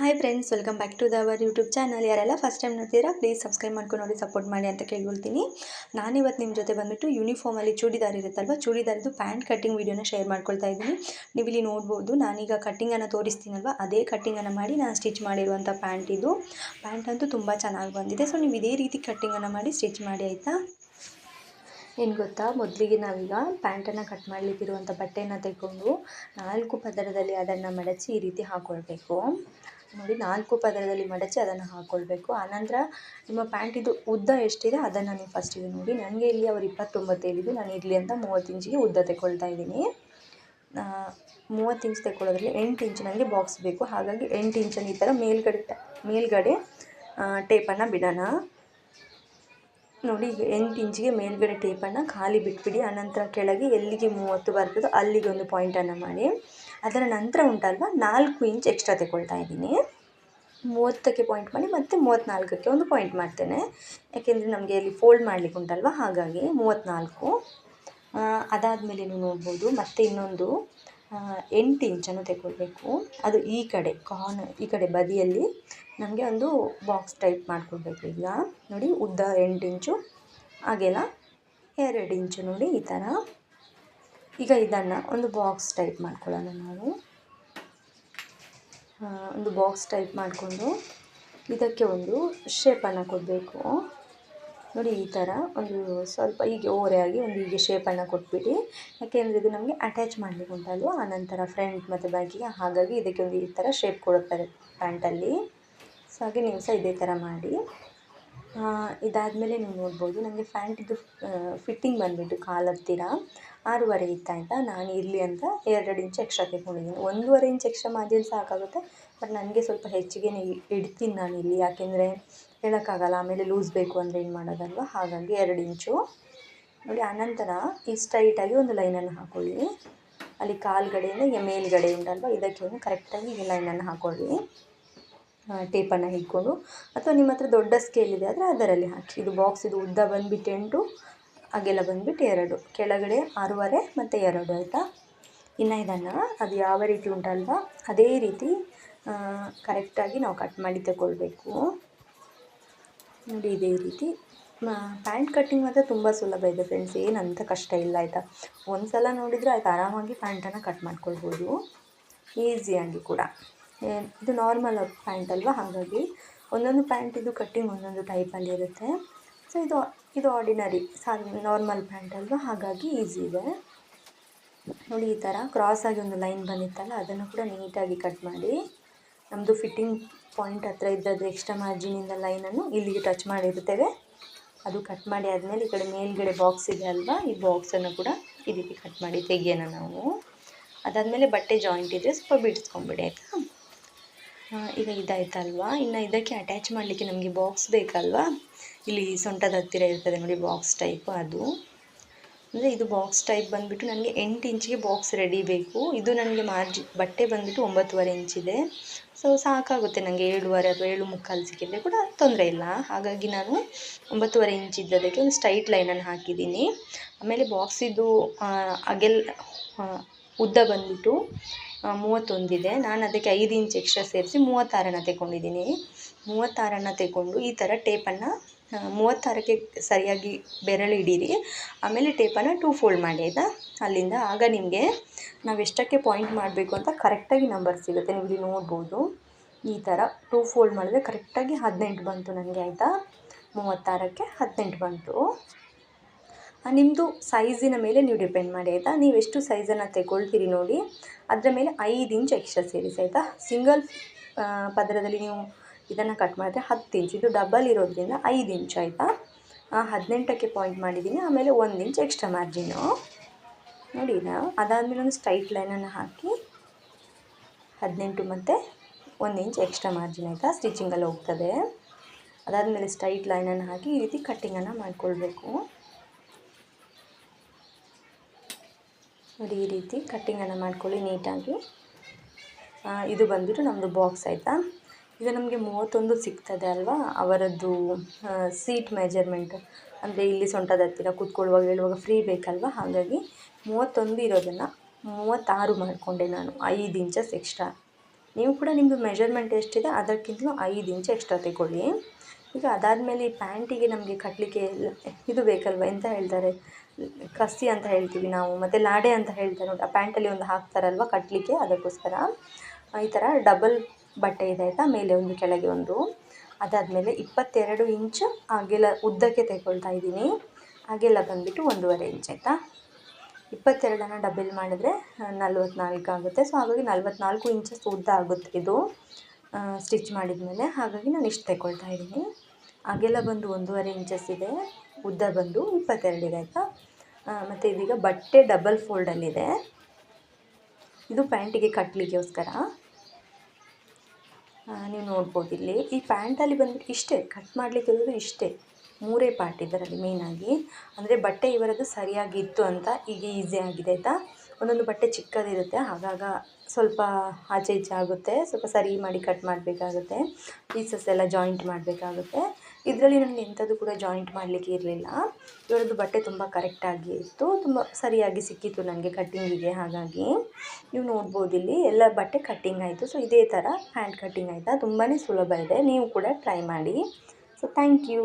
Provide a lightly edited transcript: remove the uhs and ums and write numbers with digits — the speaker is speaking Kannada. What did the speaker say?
Hi friends, welcome back to our YouTube channel. ಯಾರೆಲ್ಲ ಫಸ್ಟ್ ಟೈಮ್ ನೋಡ್ತೀರಾ ಪ್ಲೀಸ್ ಸಬ್ಸ್ಕ್ರೈಬ್ ಮಾಡ್ಕೊಂಡು ನೋಡಿ, ಸಪೋರ್ಟ್ ಮಾಡಿ ಅಂತ ಕೇಳ್ಕೊಳ್ತೀನಿ. ನಾನಿವತ್ತು ನಿಮ್ಮ ಜೊತೆ ಬಂದುಬಿಟ್ಟು ಯೂನಿಫಾರ್ಮಲ್ಲಿ ಚೂಡಿದಾರ್ ಇರುತ್ತಲ್ವ, ಚೂಡಿದಾರದ್ದು ಪ್ಯಾಂಟ್ ಕಟ್ಟಿಂಗ್ ವೀಡಿಯೋನ ಶೇರ್ ಮಾಡ್ಕೊಳ್ತಾ ಇದ್ದೀನಿ. ನೀವು ಇಲ್ಲಿ ನೋಡ್ಬೋದು, ನಾನೀಗ ಕಟ್ಟಿಂಗನ್ನು ತೋರಿಸ್ತೀನಲ್ವ, ಅದೇ ಕಟ್ಟಿಂಗನ್ನು ಮಾಡಿ ನಾನು ಸ್ಟಿಚ್ ಮಾಡಿರುವಂಥ ಪ್ಯಾಂಟ್ ಇದು. ಪ್ಯಾಂಟ್ ಅಂತೂ ತುಂಬ ಚೆನ್ನಾಗಿ ಬಂದಿದೆ. ಸೊ ನೀವು ಇದೇ ರೀತಿ ಕಟ್ಟಿಂಗನ್ನು ಮಾಡಿ ಸ್ಟಿಚ್ ಮಾಡಿ ಆಯಿತಾ. ಏನು ಗೊತ್ತಾ, ಮೊದಲಿಗೆ ನಾವೀಗ ಪ್ಯಾಂಟನ್ನು ಕಟ್ ಮಾಡಲಿಕ್ಕಿರುವಂಥ ಬಟ್ಟೆಯನ್ನು ತೆಗೆದುಕೊಂಡು 4 ಪದರದಲ್ಲಿ ಅದನ್ನು ಮಡಚಿ ಈ ರೀತಿ ಹಾಕ್ಕೊಳ್ಬೇಕು. ನೋಡಿ, 4 ಪದರದಲ್ಲಿ ಮಡಚಿ ಅದನ್ನು ಹಾಕ್ಕೊಳ್ಬೇಕು. ಆನಂತರ ನಿಮ್ಮ ಪ್ಯಾಂಟಿದು ಉದ್ದ ಎಷ್ಟಿದೆ ಅದನ್ನು ನೀವು ಫಸ್ಟಿಗೆ ನೋಡಿ. ನನಗೆ ಇಲ್ಲಿ ಅವರು 29 ಹೇಳಿದ್ದು, ನಾನು ಇರಲಿ ಅಂತ 30 ಇಂಚಿಗೆ ಉದ್ದ ತೆಗೊಳ್ತಾ ಇದ್ದೀನಿ. 30 ಇಂಚ್ ತೆಗೊಳ್ಳೋದ್ರಲ್ಲಿ 8 ಇಂಚ್ ನನಗೆ ಬಾಕ್ಸ್ ಬೇಕು. ಹಾಗಾಗಿ 8 ಇಂಚನ್ನು ಈ ಥರ ಮೇಲ್ಗಡೆ ಟೇಪನ್ನು ಬಿಡೋಣ. ನೋಡಿ, 8 ಇಂಚಿಗೆ ಮೇಲ್ಗಡೆ ಟೇಪನ್ನು ಖಾಲಿ ಬಿಟ್ಬಿಡಿ. ಆನಂತರ ಕೆಳಗೆ ಎಲ್ಲಿಗೆ 30 ಬರ್ತದೋ ಅಲ್ಲಿಗೆ ಒಂದು ಪಾಯಿಂಟನ್ನು ಮಾಡಿ. ಅದರ ನಂತರ ಉಂಟಲ್ವ, 4 ಇಂಚ್ ಎಕ್ಸ್ಟ್ರಾ ತೆಗೊಳ್ತಾ ಇದ್ದೀನಿ. 30ಕ್ಕೆ ಪಾಯಿಂಟ್ ಮಾಡಿ ಮತ್ತು 34ಕ್ಕೆ ಒಂದು ಪಾಯಿಂಟ್ ಮಾಡ್ತೇನೆ. ಯಾಕೆಂದರೆ ನಮಗೆ ಇಲ್ಲಿ ಫೋಲ್ಡ್ ಮಾಡಲಿಕ್ಕೆ ಉಂಟಲ್ವ, ಹಾಗಾಗಿ 34. ಅದಾದಮೇಲೆ ನೀವು ನೋಡ್ಬೋದು, ಮತ್ತೆ ಇನ್ನೊಂದು 8 ಇಂಚನ್ನು ತೆಗೊಳ್ಬೇಕು. ಅದು ಈ ಕಡೆ ಬದಿಯಲ್ಲಿ ನಮಗೆ ಒಂದು ಬಾಕ್ಸ್ ಟೈಪ್ ಮಾಡ್ಕೊಳ್ಬೇಕು. ಈಗ ನೋಡಿ, ಉದ್ದ 8 ಇಂಚು, ಹಾಗೆಲ್ಲ 2 ಇಂಚು ನೋಡಿ ಈ ಥರ. ಈಗ ಇದನ್ನು ಒಂದು ಬಾಕ್ಸ್ ಟೈಪ್ ಮಾಡ್ಕೊಳ್ಳೋಣ. ನಾವು ಒಂದು ಬಾಕ್ಸ್ ಟೈಪ್ ಮಾಡಿಕೊಂಡು ಇದಕ್ಕೆ ಒಂದು ಶೇಪನ್ನು ಕೊಡಬೇಕು. ನೋಡಿ, ಈ ಥರ ಒಂದು ಸ್ವಲ್ಪ ಹೀಗೆ ಓರೆಯಾಗಿ ಒಂದು ಹೀಗೆ ಶೇಪನ್ನು ಕೊಟ್ಬಿಡಿ. ಯಾಕೆಂದರೆ ಇದು ನಮಗೆ ಅಟ್ಯಾಚ್ ಮಾಡಲಿಕ್ಕೆ ಉಂಟಲ್ವ, ಆನಂತರ ಫ್ರಂಟ್ ಮತ್ತು ಬ್ಯಾಕಿಗೆ, ಹಾಗಾಗಿ ಇದಕ್ಕೆ ಒಂದು ಈ ಥರ ಶೇಪ್ ಕೊಡುತ್ತಾರೆ ಪ್ಯಾಂಟಲ್ಲಿ. ಸೊ ಹಾಗೆ ನೀವು ಸಹ ಇದೇ ಥರ ಮಾಡಿ. ಇದಾದಮೇಲೆ ನೀವು ನೋಡ್ಬೋದು, ನನಗೆ ಪ್ಯಾಂಟಿದ್ದು ಫಿಟ್ಟಿಂಗ್ ಬಂದುಬಿಟ್ಟು ಕಾಲತ್ತಿರ 6.5 ಇತ್ತು ಆಯಿತಾ. ನಾನು ಇರಲಿ ಅಂತ 2 ಇಂಚ್ ಎಕ್ಸ್ಟ್ರಾ ತೆಗೊಂಡಿದ್ದೀನಿ. 1.5 ಇಂಚ್ ಎಕ್ಸ್ಟ್ರಾ ಮಾರ್ಜಿನ್ ಸಾಕಾಗುತ್ತೆ, ಬಟ್ ನನಗೆ ಸ್ವಲ್ಪ ಹೆಚ್ಚಿಗೆ ಇಡ್ತೀನಿ ನಾನು ಇಲ್ಲಿ. ಯಾಕೆಂದರೆ ಹೇಳೋಕ್ಕಾಗಲ್ಲ, ಆಮೇಲೆ ಲೂಸ್ ಬೇಕು ಅಂದರೆ ಏನು ಮಾಡೋದಲ್ವ, ಹಾಗಾಗಿ 2 ಇಂಚು ನೋಡಿ. ಆನಂತರ ಈ ಸ್ಟ್ರೈಟಾಗಿ ಒಂದು ಲೈನನ್ನು ಹಾಕ್ಕೊಳ್ಳಿ. ಅಲ್ಲಿ ಕಾಲುಗಡೆಯಿಂದ ಮೇಲ್ಗಡೆ ಉಂಟಲ್ವ, ಇದಕ್ಕೆ ಒಂದು ಕರೆಕ್ಟಾಗಿ ಈ ಲೈನನ್ನು ಹಾಕ್ಕೊಳ್ಳಿ. ಟೇಪನ್ನು ಹಿಡ್ಕೊಂಡು, ಅಥವಾ ನಿಮ್ಮ ಹತ್ರ ದೊಡ್ಡ ಸ್ಕೇಲ್ ಇದೆ ಆದರೆ ಅದರಲ್ಲಿ ಹಾಕಿ. ಇದು ಬಾಕ್ಸ್ ಇದು ಉದ್ದ ಬಂದುಬಿಟ್ಟು 8, ಹಾಗೆಲ್ಲ ಬಂದುಬಿಟ್ಟು 2, ಕೆಳಗಡೆ 6.5 ಮತ್ತು 2 ಆಯಿತಾ. ಇನ್ನು ಇದನ್ನು ಅದು ಯಾವ ರೀತಿ ಉಂಟಲ್ವ ಅದೇ ರೀತಿ ಕರೆಕ್ಟಾಗಿ ನಾವು ಕಟ್ ಮಾಡಿ ತಗೊಳ್ಬೇಕು. ನೋಡಿ, ಇದೇ ರೀತಿ ಪ್ಯಾಂಟ್ ಕಟ್ಟಿಂಗ್ ಮಾತ್ರ ತುಂಬ ಸುಲಭ ಇದೆ ಫ್ರೆಂಡ್ಸ್, ಏನಂತ ಕಷ್ಟ ಇಲ್ಲ ಆಯಿತಾ. ಒಂದು ಸಲ ನೋಡಿದರೆ ಆಯ್ತು, ಆರಾಮಾಗಿ ಪ್ಯಾಂಟನ್ನು ಕಟ್ ಮಾಡ್ಕೊಳ್ಬೋದು ಈಸಿಯಾಗಿ ಕೂಡ. ಇದು ನಾರ್ಮಲ್ ಪ್ಯಾಂಟ್ ಅಲ್ವಾ, ಹಾಗಾಗಿ ಒಂದೊಂದು ಪ್ಯಾಂಟಿದು ಕಟ್ಟಿಂಗ್ ಒಂದೊಂದು ಟೈಪಲ್ಲಿ ಇರುತ್ತೆ. ಸೊ ಇದು ಆರ್ಡಿನರಿ ನಾರ್ಮಲ್ ಪ್ಯಾಂಟ್ ಅಲ್ವಾ, ಹಾಗಾಗಿ ಈಸಿ ಇದೆ. ನೋಡಿ, ಈ ಥರ ಕ್ರಾಸಾಗಿ ಒಂದು ಲೈನ್ ಬಂದಿತ್ತಲ್ಲ, ಅದನ್ನು ಕೂಡ ನೀಟಾಗಿ ಕಟ್ ಮಾಡಿ. ನಮ್ಮದು ಫಿಟ್ಟಿಂಗ್ ಪಾಯಿಂಟ್ ಹತ್ರ ಇದ್ದದ್ದು ಎಕ್ಸ್ಟ್ರಾ ಮಾರ್ಜಿನಿಂದ ಲೈನನ್ನು ಇಲ್ಲಿಗೆ ಟಚ್ ಮಾಡಿರುತ್ತೇವೆ. ಅದು ಕಟ್ ಮಾಡಿ ಆದಮೇಲೆ ಈ ಕಡೆ ಮೇಲ್ಗಡೆ ಬಾಕ್ಸ್ ಇದೆ ಅಲ್ವಾ, ಈ ಬಾಕ್ಸನ್ನು ಕೂಡ ಈ ರೀತಿ ಕಟ್ ಮಾಡಿ ತೆಗಿಯೋಣ ನಾವು. ಅದಾದಮೇಲೆ ಬಟ್ಟೆ ಜಾಯಿಂಟ್ ಇದ್ದರೆ ಸ್ವಲ್ಪ ಬಿಡಿಸ್ಕೊಂಬಿಡಿ ಆಯಿತಾ. ಈಗ ಇದಾಯ್ತಲ್ವಾ. ಇನ್ನು ಇದಕ್ಕೆ ಅಟ್ಯಾಚ್ ಮಾಡಲಿಕ್ಕೆ ನಮಗೆ ಬಾಕ್ಸ್ ಬೇಕಲ್ವಾ, ಇಲ್ಲಿ ಸೊಂಟದ ಹತ್ತಿರ ಇರ್ತದೆ ನೋಡಿ ಬಾಕ್ಸ್ ಟೈಪ್. ಅದು ಅಂದರೆ ಇದು ಬಾಕ್ಸ್ ಟೈಪ್ ಬಂದುಬಿಟ್ಟು ನನಗೆ 8 ಇಂಚಿಗೆ ಬಾಕ್ಸ್ ರೆಡಿ ಬೇಕು. ಇದು ನನಗೆ ಬಟ್ಟೆ ಬಂದುಬಿಟ್ಟು 9.5 ಇಂಚಿದೆ. ಸೊ ಸಾಕಾಗುತ್ತೆ ನನಗೆ 7.5 ಅಥವಾ 7.75 ಸಿಕ್ಕಿದ್ರೆ ಕೂಡ ತೊಂದರೆ ಇಲ್ಲ. ಹಾಗಾಗಿ ನಾನು 9.5 ಇಂಚ್ ಇದ್ದದಕ್ಕೆ ಒಂದು ಸ್ಟ್ರೈಟ್ ಲೈನನ್ನು ಹಾಕಿದ್ದೀನಿ. ಆಮೇಲೆ ಬಾಕ್ಸಿದ್ದು ಉದ್ದ ಬಂದುಬಿಟ್ಟು 31 ಇದೆ. ನಾನು ಅದಕ್ಕೆ 5 ಇಂಚ್ ಎಕ್ಸ್ಟ್ರಾ ಸೇರಿಸಿ 36 ತೆಗೊಂಡಿದ್ದೀನಿ. 36 ತೆಗೊಂಡು ಈ ಥರ ಟೇಪನ್ನು 36ಕ್ಕೆ ಸರಿಯಾಗಿ ಬೆರಳು ಹಿಡೀರಿ. ಆಮೇಲೆ ಟೇಪನ್ನು 2 ಫೋಲ್ಡ್ ಮಾಡಿ ಆಯಿತಾ ಅಲ್ಲಿಂದ. ಆಗ ನಿಮಗೆ ನಾವು ಎಷ್ಟಕ್ಕೆ ಪಾಯಿಂಟ್ ಮಾಡಬೇಕು ಅಂತ ಕರೆಕ್ಟಾಗಿ ನಂಬರ್ ಸಿಗುತ್ತೆ. ನೀವು ಇಲ್ಲಿ ನೋಡ್ಬೋದು, ಈ ಥರ 2 ಫೋಲ್ಡ್ ಮಾಡಿದ್ರೆ ಕರೆಕ್ಟಾಗಿ 18 ಬಂತು ನನಗೆ ಆಯಿತಾ. 36ಕ್ಕೆ 18 ಬಂತು. ನಿಮ್ಮದು ಸೈಜಿನ ಮೇಲೆ ನೀವು ಡಿಪೆಂಡ್ ಮಾಡಿ ಆಯಿತಾ. ನೀವು ಎಷ್ಟು ಸೈಜನ್ನು ತೆಗೊಳ್ತೀರಿ ನೋಡಿ, ಅದರ ಮೇಲೆ 5 ಇಂಚ್ ಎಕ್ಸ್ಟ್ರಾ ಸೇರಿಸಿ ಆಯಿತಾ. ಸಿಂಗಲ್ ಪದರದಲ್ಲಿ ನೀವು ಇದನ್ನು ಕಟ್ ಮಾಡಿದ್ರೆ 10 ಇಂಚ್, ಇದು ಡಬಲ್ ಇರೋದ್ರಿಂದ 5 ಇಂಚ್ ಆಯಿತಾ. 18ಕ್ಕೆ ಪಾಯಿಂಟ್ ಮಾಡಿದ್ದೀನಿ. ಆಮೇಲೆ 1 ಇಂಚ್ ಎಕ್ಸ್ಟ್ರಾ ಮಾರ್ಜಿನು ನೋಡಿ. ಅದಾದಮೇಲೆ ಒಂದು ಸ್ಟ್ರೈಟ್ ಲೈನನ್ನು ಹಾಕಿ 18 ಮತ್ತು 1 ಇಂಚ್ ಎಕ್ಸ್ಟ್ರಾ ಮಾರ್ಜಿನ್ ಆಯಿತಾ, ಸ್ಟಿಚಿಂಗಲ್ಲಿ ಹೋಗ್ತದೆ. ಅದಾದಮೇಲೆ ಸ್ಟ್ರೈಟ್ ಲೈನನ್ನು ಹಾಕಿ ಈ ರೀತಿ ಕಟ್ಟಿಂಗನ್ನು ಮಾಡಿಕೊಳ್ಬೇಕು. ನೋಡಿ, ಈ ರೀತಿ ಕಟ್ಟಿಂಗನ್ನು ಮಾಡ್ಕೊಳ್ಳಿ ನೀಟಾಗಿ. ಇದು ಬಂದುಬಿಟ್ಟು ನಮ್ಮದು ಬಾಕ್ಸ್ ಆಯಿತಾ. ಈಗ ನಮಗೆ 31 ಸಿಗ್ತದೆ ಅಲ್ವಾ, ಅವರದ್ದು ಸೀಟ್ ಮೆಜರ್ಮೆಂಟ್. ಅಂದರೆ ಇಲ್ಲಿ ಸೊಂಟದ ಹತ್ತಿರ ಕೂತ್ಕೊಳ್ಳುವಾಗ ಹೇಳುವಾಗ ಫ್ರೀ ಬೇಕಲ್ವ, ಹಾಗಾಗಿ 31 ಇರೋದನ್ನು 36 ಮಾಡಿಕೊಂಡೆ ನಾನು, 5 ಇಂಚಸ್ ಎಕ್ಸ್ಟ್ರಾ. ನೀವು ಕೂಡ ನಿಮ್ಮದು ಮೆಜರ್ಮೆಂಟ್ ಎಷ್ಟಿದೆ ಅದಕ್ಕಿಂತಲೂ 5 ಇಂಚ್ ಎಕ್ಸ್ಟ್ರಾ ತಗೊಳ್ಳಿ. ಈಗ ಅದಾದಮೇಲೆ ಈ ಪ್ಯಾಂಟಿಗೆ ನಮಗೆ ಕಟ್ಟಲಿಕ್ಕೆ ಇದು ಬೇಕಲ್ವ, ಎಂತ ಹೇಳ್ತಾರೆ, ಕಸಿ ಅಂತ ಹೇಳ್ತೀವಿ ನಾವು, ಮತ್ತು ಲಾಡೆ ಅಂತ ಹೇಳ್ತಾರೆ ನೋಡಿ, ಆ ಪ್ಯಾಂಟಲ್ಲಿ ಒಂದು ಹಾಕ್ತಾರಲ್ವ ಕಟ್ಟಲಿಕ್ಕೆ, ಅದಕ್ಕೋಸ್ಕರ ಈ ಥರ ಡಬಲ್ ಬಟ್ಟೆ ಇದೆ ಆಯಿತಾ, ಮೇಲೆ ಒಂದು ಕೆಳಗೆ ಒಂದು. ಅದಾದಮೇಲೆ 22 ಇಂಚ್ ಅಗಲ ಉದ್ದಕ್ಕೆ ತೆಗೊಳ್ತಾ ಇದ್ದೀನಿ. ಅಗಲ ಬಂದುಬಿಟ್ಟು 1.5 ಇಂಚ್ ಆಯಿತಾ. 22ನ್ನು ಡಬಲ್ ಮಾಡಿದ್ರೆ 44 ಆಗುತ್ತೆ. ಸೊ ಹಾಗಾಗಿ 44 ಇಂಚಸ್ ಉದ್ದ ಆಗುತ್ತೆ ಇದು ಸ್ಟಿಚ್ ಮಾಡಿದ ಮೇಲೆ. ಹಾಗಾಗಿ ನಾನು ಇಷ್ಟು ತೆಗೊಳ್ತಾ ಇದ್ದೀನಿ. ಅಗಲ ಬಂದು 1.5 ಇಂಚಸ್ ಇದೆ, ಉದ್ದ ಬಂದು 22 ಇದೆ ಆಯಿತಾ. ಮತ್ತು ಇದೀಗ ಬಟ್ಟೆ ಡಬಲ್ ಫೋಲ್ಡಲ್ಲಿದೆ, ಇದು ಪ್ಯಾಂಟಿಗೆ ಕಟ್ಟಲಿಕ್ಕೋಸ್ಕರ. ನೀವು ನೋಡ್ಬೋದು ಇಲ್ಲಿ ಈ ಪ್ಯಾಂಟಲ್ಲಿ ಬಂದುಬಿಟ್ಟು ಇಷ್ಟೇ ಕಟ್ ಮಾಡಲಿಕ್ಕೆ ಇರೋದು, ಇಷ್ಟೇ 3 ಪಾರ್ಟ್ ಇದರಲ್ಲಿ ಮೇಯ್ನಾಗಿ. ಅಂದರೆ ಬಟ್ಟೆ ಇವರದ್ದು ಸರಿಯಾಗಿತ್ತು ಅಂತ ಈಗ ಈಸಿ ಆಗಿದೆ ಆಯಿತಾ. ಒಂದೊಂದು ಬಟ್ಟೆ ಚಿಕ್ಕದಿರುತ್ತೆ, ಆಗಾಗ ಸ್ವಲ್ಪ ಆಚೆ ಈಚೆ ಆಗುತ್ತೆ, ಸ್ವಲ್ಪ ಸರಿ ಮಾಡಿ ಕಟ್ ಮಾಡಬೇಕಾಗುತ್ತೆ, ಪೀಸಸ್ ಎಲ್ಲ ಜಾಯಿಂಟ್ ಮಾಡಬೇಕಾಗುತ್ತೆ. ಇದರಲ್ಲಿ ನನಗೆ ಎಂಥದ್ದು ಕೂಡ ಜಾಯಿಂಟ್ ಮಾಡಲಿಕ್ಕೆ ಇರಲಿಲ್ಲ. ಇವರದ್ದು ಬಟ್ಟೆ ತುಂಬ ಕರೆಕ್ಟಾಗಿ ಇತ್ತು, ತುಂಬ ಸರಿಯಾಗಿ ಸಿಕ್ಕಿತ್ತು ನನಗೆ ಕಟ್ಟಿಂಗಿಗೆ. ಹಾಗಾಗಿ ನೀವು ನೋಡ್ಬೋದು ಇಲ್ಲಿ ಎಲ್ಲ ಬಟ್ಟೆ ಕಟ್ಟಿಂಗ್ ಆಯಿತು. ಸೊ ಇದೇ ಥರ ಹ್ಯಾಂಡ್ ಕಟ್ಟಿಂಗ್ ಆಯಿತಾ, ತುಂಬಾ ಸುಲಭ ಇದೆ, ನೀವು ಕೂಡ ಟ್ರೈ ಮಾಡಿ. So thank you.